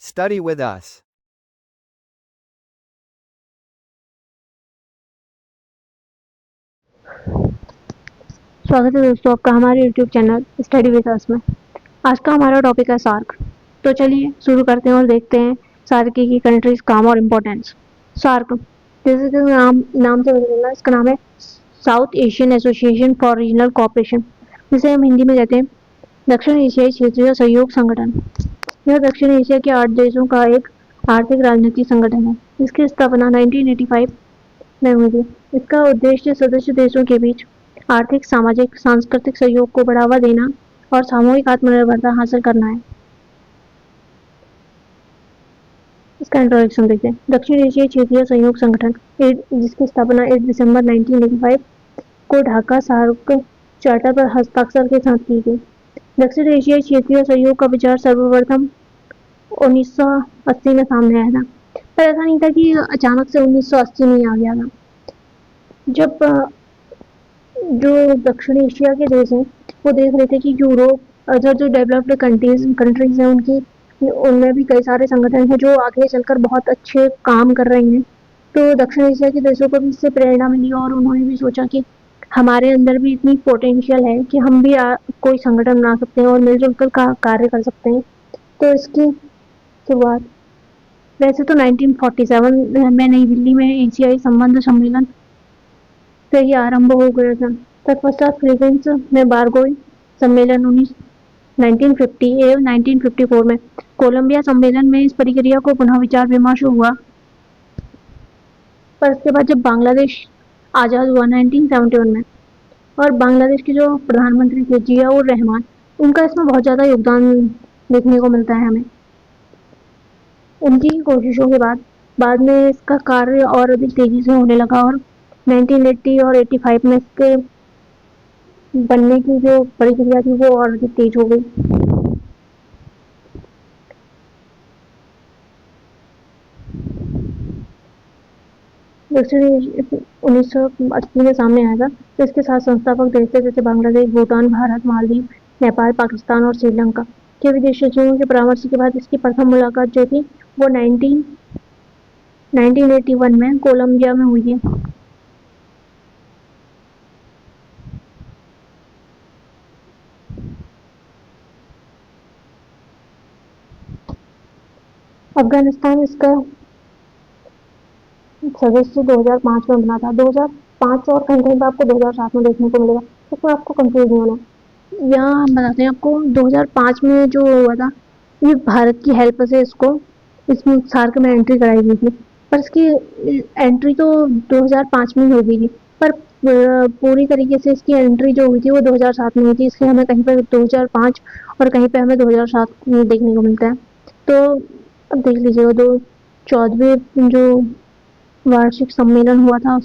Study with us. स्वागत है दोस्तों आपका हमारे YouTube channel study with us में। आज का हमारा टॉपिक है सार्क। तो चलिए शुरू करते हैं और देखते हैं सार्क की कंट्रीज काम और इम्पोर्टेंस। सार्क जैसे कि नाम से पता चला, इसका नाम है south Asian association for regional cooperation, जिसे हम हिंदी में कहते हैं दक्षिण एशियाई क्षेत्रीय सहयोग संगठन। यह दक्षिण एशिया के 8 देशों का एक आर्थिक राजनीतिक संगठन है, जिसकी स्थापना 1985 में हुई थी। इसका उद्देश्य सदस्य देशों के बीच आर्थिक, सामाजिक, सांस्कृतिक सहयोग को बढ़ावा देना और सामूहिक आत्मनिर्भरता हासिल करना है। इसका इंट्रोडक्शन देखते हैं। दक्षिण एशियाई क्षेत्रीय सहयोग संगठन, जिसकी स्थापना 8 दिसंबर 1985 को ढाका सार्क चार्टर पर हस्ताक्षर के साथ की गई। दक्षिण एशियाई क्षेत्रीय सहयोग का विचार सर्वप्रथम 1980 में सामने आया था, पर ऐसा नहीं था कि अचानक से 1980 में आ गया था। जब जो दक्षिण एशिया के देश हैं वो देख रहे थे कि यूरोप, अदर जो डेवलप्ड कंट्रीज हैं उनमें भी कई सारे संगठन हैं जो आगे चलकर बहुत अच्छे काम कर रहे हैं। तो दक्षिण एशिया के देशों को भी इससे प्रेरणा मिली और उन्होंने भी सोचा कि हमारे अंदर भी इतनी पोटेंशियल है कि हम भी कोई संगठन बना सकते हैं और मिलजुल कर कार्य कर सकते हैं। तो इसकी शुरुआत वैसे तो 1947 में नई दिल्ली में एशियाई संबंध सम्मेलन से ही आरंभ हो गया था। तत्पश्चात फिलीपींस में बारगोई सम्मेलन 1950 एवं 1954 में कोलंबिया सम्मेलन में इस प्रक्रिया को पुनः विचार विमर्श हुआ। पर इसके बाद जब बांग्लादेश आज़ाद हुआ 1971 में, और बांग्लादेश के जो प्रधानमंत्री थे जिया उर रहमान, उनका इसमें बहुत ज़्यादा योगदान देखने को मिलता है हमें। उनकी कोशिशों के बाद में इसका कार्य और अधिक तेजी से होने लगा और 1980 और 85 में इसके बनने की जो प्रक्रिया थी वो और अधिक तेज हो गई। दक्षिण 1980 में सामने आया था। तो इसके साथ संस्थापक देश थे जैसे बांग्लादेश, भूटान, भारत, मालदीव, नेपाल, पाकिस्तान और श्रीलंका के विदेश सचिवों के परामर्श के बाद इसकी प्रथम मुलाकात जो थी वो 1981 में कोलंबिया में हुई थी। अफगानिस्तान इसका सदस्य 2005 में बना था। 2005 और कहीं कहीं पर आपको 2007 में देखने को मिलेगा, इसमें आपको कंफ्यूज नहीं होना। यहाँ हम बताते हैं आपको 2005 में जो हुआ था ये भारत की हेल्प से इसमें सार्क में एंट्री कराई गई थी, पर इसकी एंट्री तो 2005 में हो गई थी, पर पूरी तरीके से इसकी एंट्री जो हुई थी वो 2007 में हुई थी। इसलिए हमें कहीं पर 2005 और कहीं पर हमें 2007 में देखने को मिलता है। तो अब देख लीजिएगा, 14वें जो वार्षिक सम्मेलन हुआ था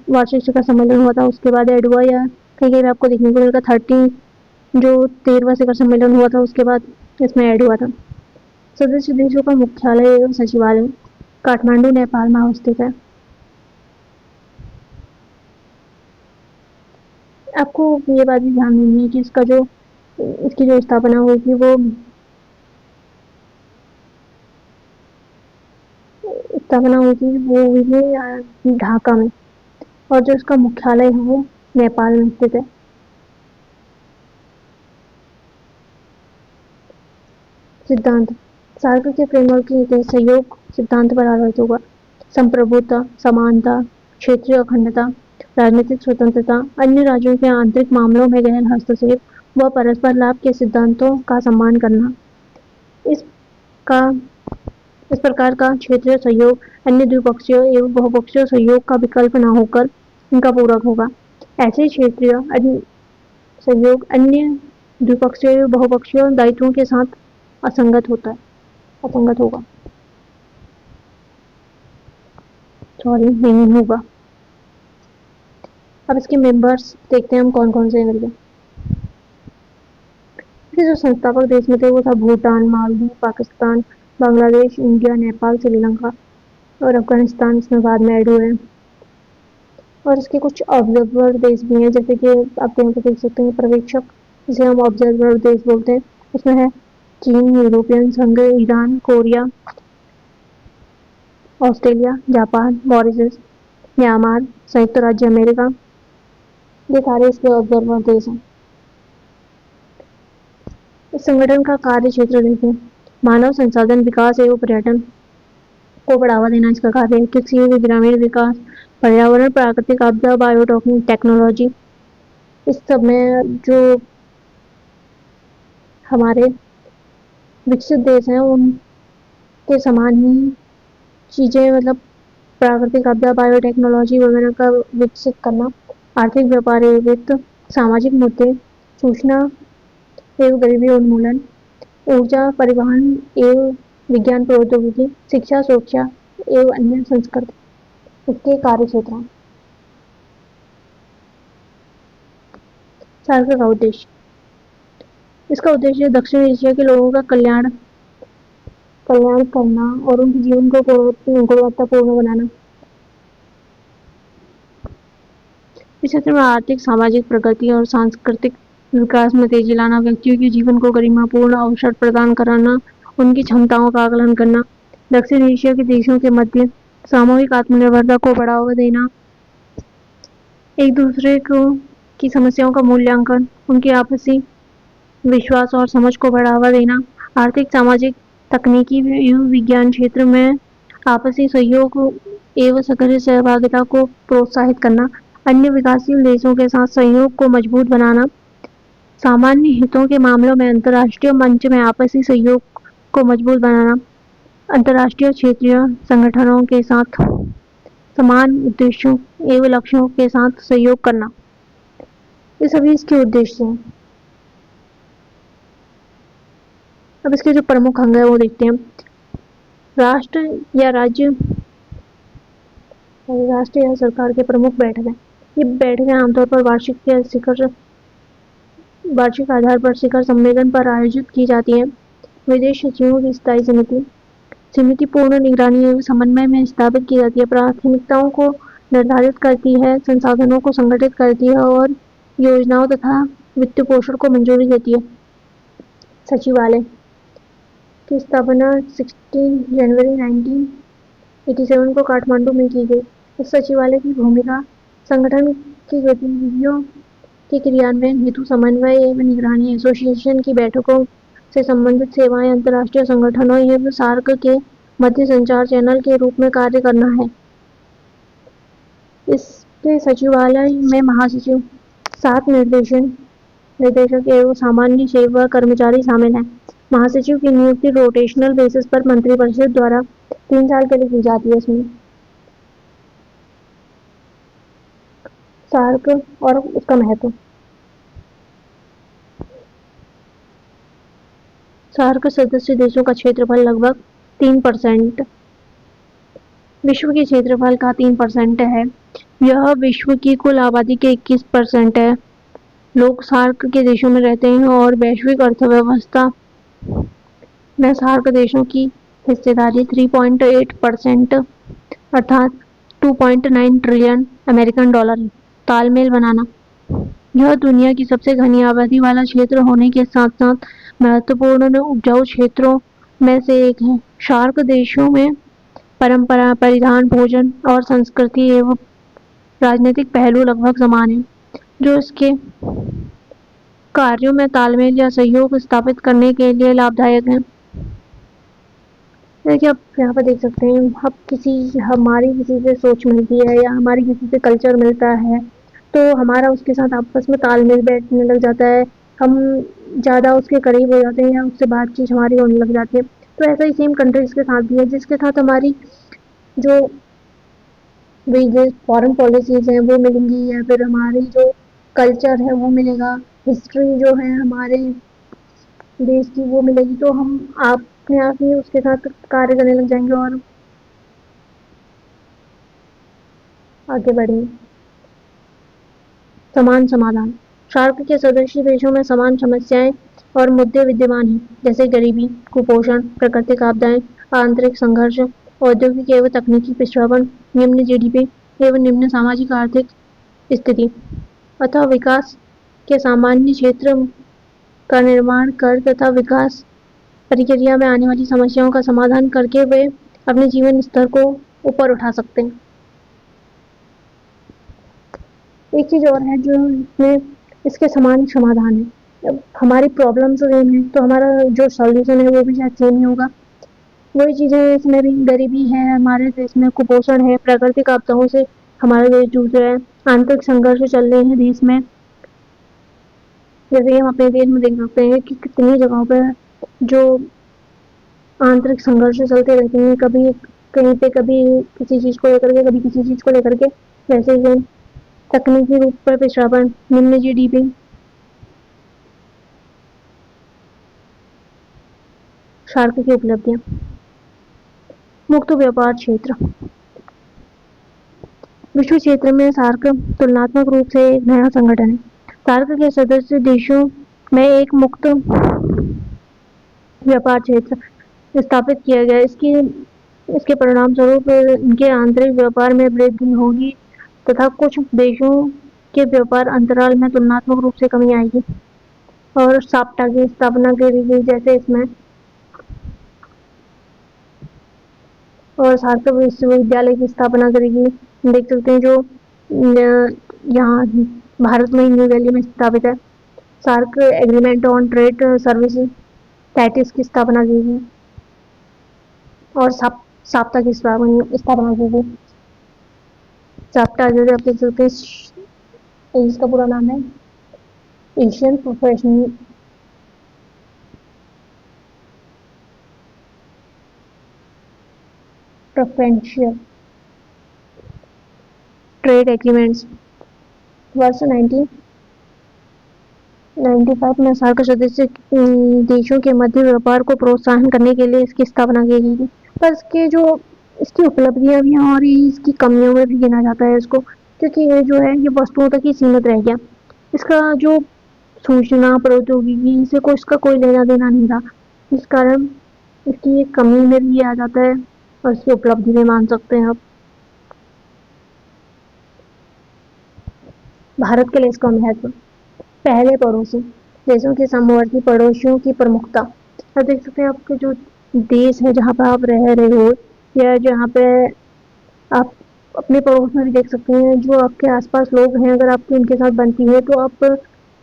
वार्षिक शिखर सम्मेलन हुआ था, उसके बाद ऐड हुआ, या कहीं कहीं आपको देखने को मिलेगा 13 जो 13वां शिखर सम्मेलन हुआ था उसके बाद इसमें ऐड हुआ था। सदस्य देशों का मुख्यालय एवं सचिवालय काठमांडू, नेपाल में अवस्थित है। आपको ये बात भी ध्यान देनी है कि इसकी जो स्थापना हुई थी वो हुई थी ढाका में, और जो इसका मुख्यालय है वो नेपाल में स्थित है। सिद्धांत सार्क के फ्रेमवर्क के सहयोग सिद्धांत पर आधारित होगा। संप्रभुता, समानता, क्षेत्रीय अखंडता, राजनीतिक स्वतंत्रता, अन्य राज्यों के आंतरिक मामलों में गहन हस्तक्षेप व परस्पर लाभ के सिद्धांतों का सम्मान करना। इस प्रकार का क्षेत्रीय सहयोग अन्य द्विपक्षीय एवं बहुपक्षीय सहयोग का विकल्प न होकर इनका पूरक होगा। ऐसे क्षेत्रीय सहयोग अन्य द्विपक्षीय एवं बहुपक्षीय दायित्वों के साथ असंगत होगा। नहीं होगा। अब इसके मेंबर्स देखते हैं हम कौन कौन से हैं करके। इसके जो संस्थापक देश में थे वो था भूटान, मालदीव, पाकिस्तान, बांग्लादेश, इंडिया, नेपाल, श्रीलंका और अफगानिस्तान इसमें बाद में ऐड हुए हैं। और इसके कुछ ऑब्जर्वर देश भी हैं, जैसे कि आप यहाँ पे देख सकते हैं पर्यवेक्षक, जिसे हम ऑब्जर्वर देश बोलते हैं। उसमें है चीन, यूरोपियन संघ, Iran, Korea, Australia, Japan, Mauritius, Myanmar, संयुक्त राज्य अमेरिका, ये सारे इसके ऑब्जर्वर देश हैं। इस संगठन का कार्य क्षेत्र देखें, मानव संसाधन विकास एवं पर्यटन को बढ़ावा देना इसका कार्य है। कृषि एवं ग्रामीण विकास, पर्यावरण, प्राकृतिक आपदा, बायोटेक्नोलॉजी, इस सब में जो हमारे विकसित देश हैं उनके समान ही चीजें, मतलब प्राकृतिक आपदा, बायोटेक्नोलॉजी वगैरह का विकसित करना, आर्थिक व्यापार एवं वित्त, सामाजिक मुद्दे, सूचना एवं गरीबी उन्मूलन, ऊर्जा, परिवहन एवं विज्ञान प्रौद्योगिकी, शिक्षा, सुरक्षा एवं अन्य संस्कृति इसके कार्य क्षेत्र हैं। सार्क का उद्देश्य, इसका उद्देश्य दक्षिण एशिया के लोगों का कल्याण करना और उनके जीवन को गुणवत्तापूर्ण बनाना। इस क्षेत्र में आर्थिक, सामाजिक प्रगति और सांस्कृतिक विकास में तेजी लाना, व्यक्तियों के जीवन को गरिमापूर्ण अवसर प्रदान कराना, उनकी क्षमताओं का आकलन करना, दक्षिण एशिया के देशों के मध्य सामूहिक आत्मनिर्भरता को बढ़ावा देना, एक दूसरे की समस्याओं का मूल्यांकन, उनके आपसी विश्वास और समझ को बढ़ावा देना, आर्थिक, सामाजिक, तकनीकी एवं विज्ञान क्षेत्र में आपसी सहयोग एवं सक्रिय सहभागिता को प्रोत्साहित करना, अन्य विकासशील देशों के साथ सहयोग को मजबूत बनाना, सामान्य हितों के मामलों में अंतर्राष्ट्रीय मंच में आपसी सहयोग को मजबूत बनाना, अंतर्राष्ट्रीय क्षेत्रीय संगठनों के साथ समान उद्देश्यों एवं लक्ष्यों के साथ सहयोग करना, ये सभी इसके उद्देश्य हैं। अब इसके जो प्रमुख अंग है वो देखते हैं। राष्ट्र या सरकार के प्रमुख बैठक है। ये बैठकें आमतौर पर वार्षिक आधार पर शिखर सम्मेलन पर आयोजित की जाती हैं। विदेश सचिवों की स्थायी समिति पूर्ण निगरानी एवं समन्वय में स्थापित की जाती है, प्राथमिकताओं को निर्धारित करती है, संसाधनों को संगठित करती है और योजनाओं तथा वित्त पोषण को मंजूरी देती है। सचिवालय की स्थापना 16 जनवरी 1987 को काठमांडू में की गई। इस सचिवालय की भूमिका संगठन की गतिविधियों के क्रियान्वयन हेतु समन्वय एवं निगरानी, एसोसिएशन की बैठकों से संबंधित सेवाएं, अंतर्राष्ट्रीय संगठनों एवं सार्क के मध्य संचार चैनल के रूप में कार्य करना है। इसके सचिवालय में महासचिव, 7 निदेशक एवं सामान्य सेवा कर्मचारी शामिल हैं। महासचिव की नियुक्ति रोटेशनल बेसिस पर मंत्रिपरिषद द्वारा 3 साल के लिए की जाती है। इसमें सार्क और उसका महत्व, सार्क सदस्य देशों का क्षेत्रफल लगभग 3%, विश्व के क्षेत्रफल का 3% है। यह विश्व की कुल आबादी के 21% है। लोग सार्क के देशों में रहते हैं और वैश्विक अर्थव्यवस्था में सार्क देशों की हिस्सेदारी 3.8% अर्थात 2.9 ट्रिलियन अमेरिकन डॉलर है। तालमेल बनाना, यह दुनिया की सबसे घनी आबादी वाला क्षेत्र होने के साथ साथ महत्वपूर्ण उपजाऊ क्षेत्रों में से एक है। सार्क देशों में परंपरा, परिधान, भोजन और संस्कृति एवं राजनीतिक पहलू लगभग समान हैं, जो इसके कार्यों में तालमेल या सहयोग स्थापित करने के लिए लाभदायक है। देखिए, आप यहाँ पर देख सकते हैं, हमारी किसी से सोच मिलती है या हमारी किसी से कल्चर मिलता है तो हमारा उसके साथ आपस में तालमेल बैठने लग जाता है, हम ज़्यादा उसके करीब हो जाते हैं या उससे बातचीत हमारी होने लग जाती है। तो ऐसा ही सेम कंट्रीज के साथ भी है, जिसके साथ हमारी जो फॉरेन पॉलिसीज हैं वो मिलेंगी या फिर हमारी जो कल्चर है वो मिलेगा, हिस्ट्री जो है हमारे देश की वो मिलेगी, तो हम अपने आप ही उसके साथ कार्य करने लग जाएंगे और आगे बढ़ेंगे। समान समाधान, सार्क के सदस्य देशों में समान समस्याएं और मुद्दे विद्यमान हैं, जैसे गरीबी, कुपोषण, प्राकृतिक आपदाएं, आंतरिक संघर्ष, औद्योगिक एवं तकनीकी पिछड़ापन, निम्न जीडीपी एवं निम्न सामाजिक आर्थिक स्थिति, अतः विकास के सामान्य क्षेत्र का निर्माण कर तथा विकास प्रक्रिया में आने वाली समस्याओं का समाधान करके वे अपने जीवन स्तर को ऊपर उठा सकते हैं। एक चीज और है जो इसमें इसके समान समाधान है। जब हमारी प्रॉब्लम सेम है तो हमारा जो सॉल्यूशन है वो भी शायद सेम ही होगा। वही चीजें इसमें भी गरीबी है हमारे देश में, कुपोषण है, प्राकृतिक आपदाओं से हमारा देश जूझ रहा है, आंतरिक संघर्ष चल रहे हैं देश में। जैसे कि हम अपने देश में देख सकते हैं कि कितनी जगहों पर जो आंतरिक संघर्ष चलते रहते हैं, कभी कहीं पे कभी किसी चीज को लेकर के, कभी किसी चीज को लेकर के। वैसे ही तकनीकी रूप पर पिछड़ापन, निम्न जीडीपी, सार्क की उपलब्धियां। मुक्त व्यापार क्षेत्र। विश्व क्षेत्र में सार्क तुलनात्मक रूप से एक नया संगठन है। सार्क के सदस्य देशों में एक मुक्त व्यापार क्षेत्र स्थापित किया गया। इसके परिणाम स्वरूप इनके आंतरिक व्यापार में वृद्धि होगी तथा कुछ देशों के व्यापार अंतराल में तुलनात्मक रूप से कमी आएगी। और साप्टा की स्थापना करी गई जैसे इसमें, और सार्क विश्वविद्यालय की स्थापना करेगी। देख सकते हैं जो यहाँ भारत में न्यू दिल्ली में स्थापित है। SAARC agreement on trade services SATIS की स्थापना की गई और साप्ता की स्थापना की गई। साप्टा जैसे आप देख सकते हैं इसका पूरा नाम है एशियन प्रेफरेंशियल ट्रेड एग्रीमेंट्स। वर्ष 1995 में सार्क सदस्य देशों के मध्य व्यापार को प्रोत्साहन करने के लिए इसकी स्थापना की गई थी। पर इसकी उपलब्धियां भी हैं और इसकी कमियों में भी गिना जाता है इसको, क्योंकि ये जो है ये वस्तुओं तक ही सीमित रह गया। इसका जो सूचना प्रौद्योगिकी से इसका कोई लेना देना नहीं था, इस कारण इसकी एक कमी में भी आ जाता है और इसकी उपलब्धि भी मान सकते हैं आप। भारत के लिए इसका महत्व। पहले पड़ोसी देशों के समवर्ती पड़ोसियों की प्रमुखता। आप देख सकते हैं आपके जो देश है जहाँ पर आप रह रहे हो या जहाँ पे आप अपने पड़ोस में भी देख सकते हैं जो आपके आसपास लोग हैं, अगर आपकी उनके साथ बनती है तो आप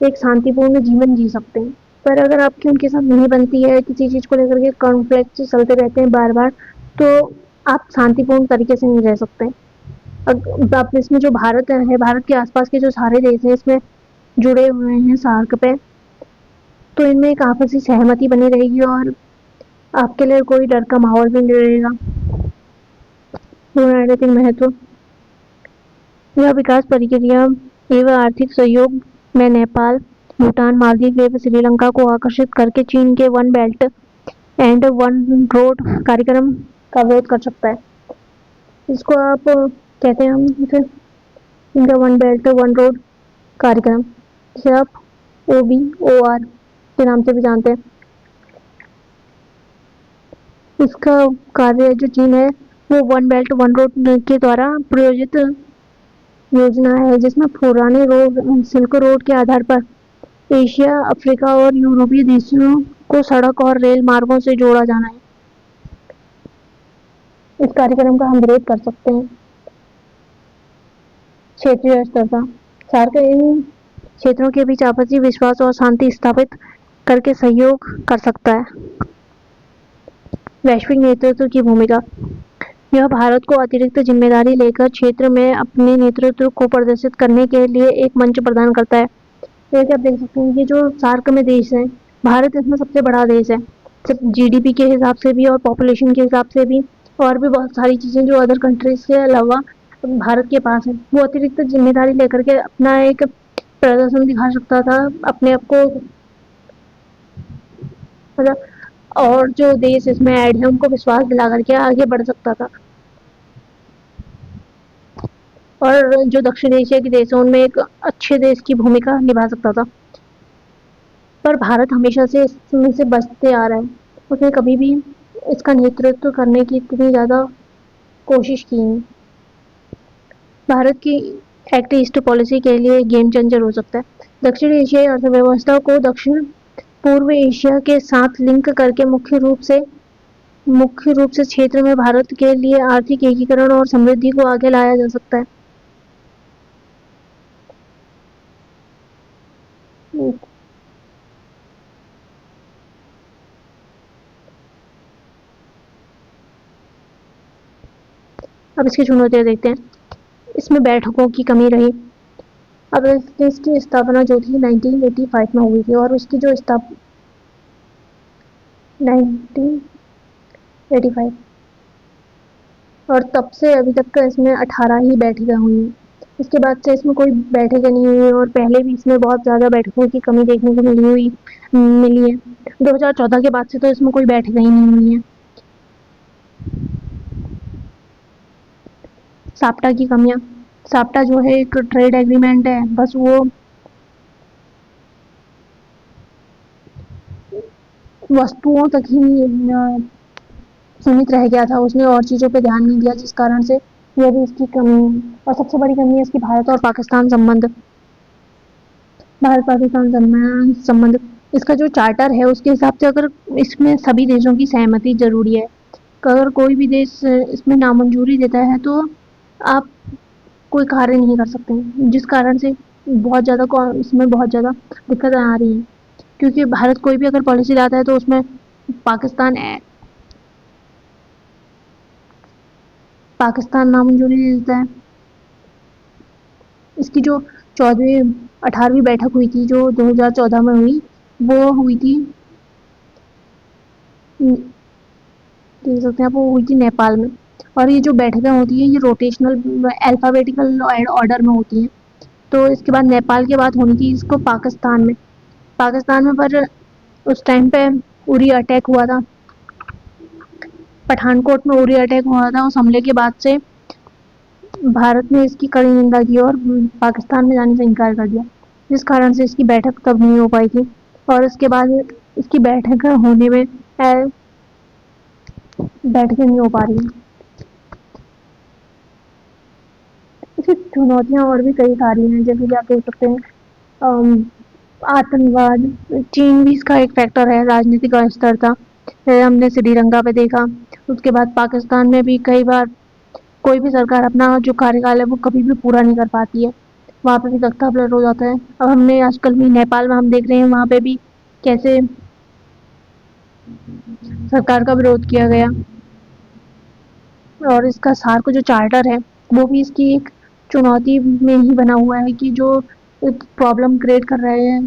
एक शांतिपूर्ण जीवन जी सकते हैं। पर अगर आपकी उनके साथ नहीं बनती है, किसी चीज को लेकर के कॉन्फ्लिक्ट चलते रहते हैं बार बार, तो आप शांतिपूर्ण तरीके से नहीं रह सकते। अब इसमें जो भारत है, भारत के आसपास के जो सारे देश हैं इसमें जुड़े हुए हैं सार्क पे, तो इनमें एक आपसी सहमति बनी रहेगी और आपके लिए कोई डर का माहौल भी नहीं रहेगा। महत्व। यह विकास प्रक्रिया एवं आर्थिक सहयोग में नेपाल, भूटान, मालदीव एवं श्रीलंका को आकर्षित करके चीन के one belt and one road कार्यक्रम का विरोध कर सकता है। इसको आप कहते हैं हम इसे इनका वन बेल्ट वन रोड कार्यक्रम, जिसे आप OBOR के नाम से भी जानते हैं। इसका कार्य जो चीन है वो वन बेल्ट वन रोड के द्वारा प्रायोजित योजना है, जिसमें पुराने सिल्क रोड के आधार पर एशिया, अफ्रीका और यूरोपीय देशों को सड़क और रेल मार्गों से जोड़ा जाना है। इस कार्यक्रम का हम विरोध कर सकते हैं। क्षेत्रीय स्तर का सार्क इन क्षेत्रों के बीच आपसी विश्वास और शांति स्थापित करके सहयोग कर सकता है। वैश्विक नेतृत्व की भूमिका। यह भारत को अतिरिक्त जिम्मेदारी लेकर क्षेत्र में अपने नेतृत्व को प्रदर्शित करने के लिए एक मंच प्रदान करता है। जैसे आप देख सकते हैं कि जो सार्क में देश है, भारत इसमें सबसे बड़ा देश है, सिर्फ GDP के हिसाब से भी और पॉपुलेशन के हिसाब से भी, और भी बहुत सारी चीजें जो अदर कंट्रीज के अलावा भारत के पास है। वो अतिरिक्त जिम्मेदारी लेकर के अपना एक प्रदर्शन दिखा सकता था, अपने आप को, मतलब, और जो देश इसमें ऐड है उनको विश्वास दिला करके आगे बढ़ सकता था। और जो दक्षिण एशिया के देश हैं उनमें एक अच्छे देश की भूमिका निभा सकता था। पर भारत हमेशा से इसमें से बचते आ रहा है, उसने कभी भी इसका नेतृत्व करने की इतनी ज़्यादा कोशिश की नहीं। भारत की एक्ट ईस्ट पॉलिसी के लिए गेम चेंजर हो सकता है। दक्षिण एशियाई अर्थव्यवस्था को दक्षिण पूर्व एशिया के साथ लिंक करके मुख्य रूप से क्षेत्र में भारत के लिए आर्थिक एकीकरण और समृद्धि को आगे लाया जा सकता है। अब इसकी चुनौतियां देखते हैं। इसमें बैठकों की कमी रही। अब इस देश की स्थापना जो थी 1985 में हुई थी और उसकी जो 1985 और तब से अभी तक का इसमें 18 ही बैठकें हुई हैं। इसके बाद से इसमें कोई बैठकें नहीं हुई और पहले भी इसमें बहुत ज़्यादा बैठकों की कमी देखने को मिली है। 2014 के बाद से तो इसमें कोई बैठकें ही नहीं हुई हैं। साप्टा की कमियां। साप्टा जो है एक ट्रेड एग्रीमेंट है, बस वो वस्तुओं तक ही सीमित रह गया था, उसने और चीज़ों पे ध्यान नहीं दिया, जिस कारण से यह भी इसकी कमी है। और सबसे बड़ी कमी है इसकी भारत और पाकिस्तान संबंध। भारत पाकिस्तान संबंध इसका जो चार्टर है उसके हिसाब से अगर इसमें सभी देशों की सहमति जरूरी है। अगर कोई भी देश इसमें नामंजूरी देता है तो आप कोई कार्य नहीं कर सकते, जिस कारण से इसमें बहुत ज़्यादा दिक्कतें आ रही हैं। क्योंकि भारत कोई भी अगर पॉलिसी लाता है तो उसमें पाकिस्तान नामंजूरी देता है। इसकी जो 18वीं बैठक हुई थी जो 2014 में हुई, वो हुई थी देख सकते हैं आप, वो हुई थी नेपाल में। और ये जो बैठकें होती हैं ये रोटेशनल अल्फ़ाबेटिकल ऑर्डर में होती हैं। तो इसके बाद नेपाल के बाद होनी थी इसको पाकिस्तान में। पर उस टाइम पे उरी अटैक हुआ था, पठानकोट में उरी अटैक हुआ था। उस हमले के बाद से भारत ने इसकी कड़ी निंदा की और पाकिस्तान में जाने से इनकार कर दिया, जिस कारण से इसकी बैठक तब नहीं हो पाई थी। और इसके बाद इसकी बैठक होने में बैठकें नहीं हो पा रही हैं। इसकी चुनौतियाँ और भी कई सारी हैं, जैसे कि आप देख सकते हैं आतंकवाद, चीन भी इसका एक फैक्टर है, राजनीतिक अस्थिरता हमने श्रीलंका पे देखा। उसके बाद पाकिस्तान में भी कई बार कोई भी सरकार अपना जो कार्यकाल है वो कभी भी पूरा नहीं कर पाती है, वहाँ पे भी तख्ता पलट हो जाता है। अब हमने आजकल भी नेपाल में हम देख रहे हैं, वहाँ पे भी कैसे सरकार का विरोध किया गया। और इसका सार्क जो चार्टर है वो भी इसकी एक चुनौती में ही बना हुआ है कि जो एक प्रॉब्लम क्रिएट कर रहे हैं,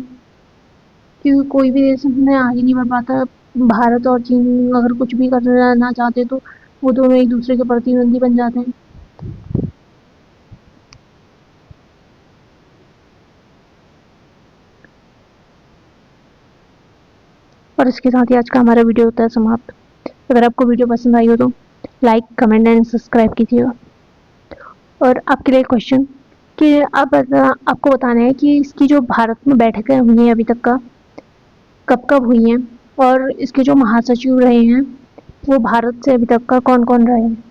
क्योंकि कोई भी देश में आगे नहीं बढ़ पाता। भारत और चीन अगर कुछ भी करना चाहते तो वो दोनों एक दूसरे के प्रतिद्वंदी बन जाते हैं। और इसके साथ ही आज का हमारा वीडियो होता है समाप्त। अगर आपको वीडियो पसंद आई हो तो लाइक, कमेंट एंड सब्सक्राइब कीजिएगा। और आपके लिए क्वेश्चन कि आपको बताना है कि इसकी जो भारत में बैठकें हुई हैं अभी तक का कब हुई हैं, और इसके जो महासचिव रहे हैं वो भारत से अभी तक का कौन कौन रहे हैं।